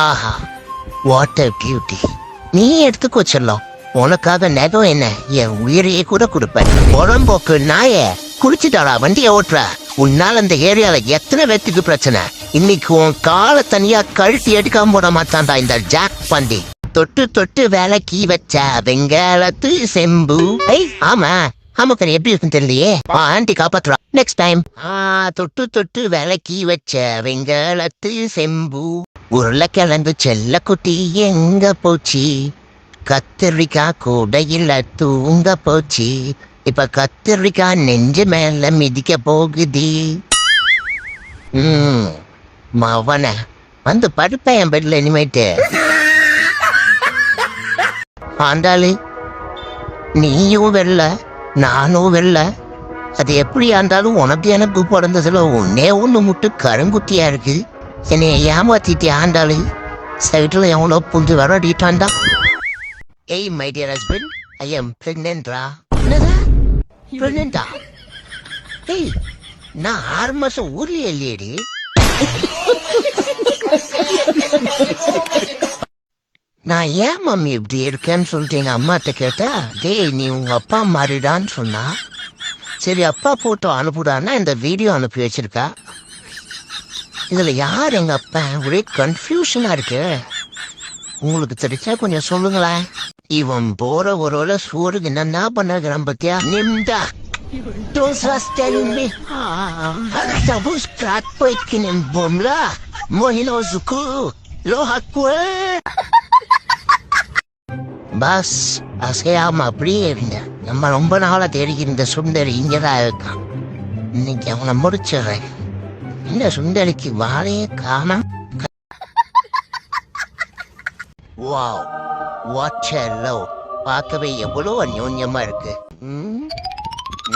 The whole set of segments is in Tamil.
Aha, what a beauty. நீ எடுத்துக்கோ செல்லம். உனக்காக நகம் என்ன, என் உயிரையே கூட கொடுப்பேன். உடம்போக்கு நாய குளிச்சுட்டாளா வண்டியை ஓட்டுற? உன்னால அந்த ஏரியால எத்தனை பேத்துக்கு பிரச்சனை. இன்னைக்கு உன் காலை தனியா கழுத்தி எடுக்காம போட மாட்டான்டா இந்த ஜாக் பண்டி. தொட்டு தொட்டு வேலைக்கு வச்ச வெங்காலத்து செம்பு. ஆமா ஆமாக்கர், எப்படி இருக்குன்னு தெரியலையே. ஆண்டி காப்பாத்துறா நெக்ஸ்ட் டைம். தொட்டு தொட்டு வேலைக்கு வச்ச வெங்காலத்து செம்பு. உருளைக்கிழங்கு செல்ல குட்டி எங்க போச்சு? கத்திரிக்காய் கூடையில தூங்க போச்சு. இப்ப கத்திரிக்காய் நெஞ்சு மேல மிதிக்க போகுதி. மவன வந்து படுப்பேன் என் பெட்ல இனிமேட்டு. ஆண்டாளு, நீயும் வெல்ல நானும் வெல்ல. அது எப்படி ஆண்டாலும் உனக்கு எனக்கு பிறந்ததுல ஒன்னே ஒண்ணு முட்டு கருங்குட்டியா இருக்கு. என்னைய ஏமாத்திட்டு ஆண்டாளு. சைட்ல எவ்வளோ புந்து வரடிட்டான்டா. ஏய் my dear husband, I am பிரெக்னென்ட்ரா. என்னதா பிரெக்னென்டா? ஏய் நான் 6 மாசம் ஊர்லயே இல்லையடி. நான் ஏன் மம்மி இப்படி இருக்கேன்னு சொல்லிட்டு எங்க அம்மாட்ட கேட்டா, டேய் நீ உங்க அப்பா மாறிடான்னு சொன்னா. சரி அப்பா போட்டோ அனுப்புடான்னா இந்த வீடியோ அனுப்பி வச்சிருக்கா. இதுல யார் எங்க அப்பா? ஒரே கன்ஃபியூஷனா இருக்கு. உங்களுக்கு தெரிஞ்சா கொஞ்சம் சொல்லுங்களேன். இவன் போற ஒரு சூருக்கு என்னன்னா பண்ணுறான் பத்தியா? நிம்டா பஸ் அசையாம அப்படியே இருந்தேன். நம்ம ரொம்ப நாளா தேடிக்கிற சுந்தரி இங்கதான் இருக்கான். இன்னைக்கு அவனை முடிச்சிடுறேன். இந்த சுந்தரிக்கு வாழையே காணாம். Wow, what a love. பார்க்கவே எவ்வளோ அந்யோன்யமா இருக்கு.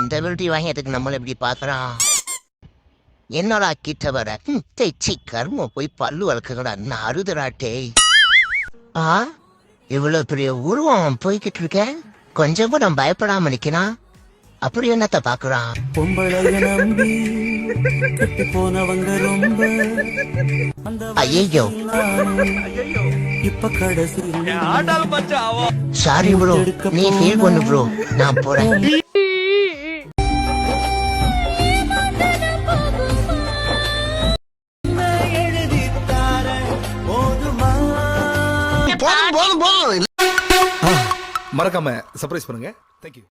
இந்த விருட்டி வாங்கியதுக்கு நம்மள எப்படி பாக்குறான்? என்னடா கிட்ட வர? தேச்சி கர்மம் போய் பல்லு வளர்க்கடா. நான் அறுதராட்டே. இவ்வளவு பெரிய உருவம் போய்கிட்டு இருக்க. கொஞ்சம் கூட பயப்படாம நிக்கிறான். அப்படி என்னத்த பாக்குறான்? ஐயோ சாரி ப்ரோ, நீ ஃபீல் பண்ணு ப்ரோ, நான் போறேன். மறக்காம சர்ப்ரைஸ் பண்ணுங்க. தேங்க்யூ.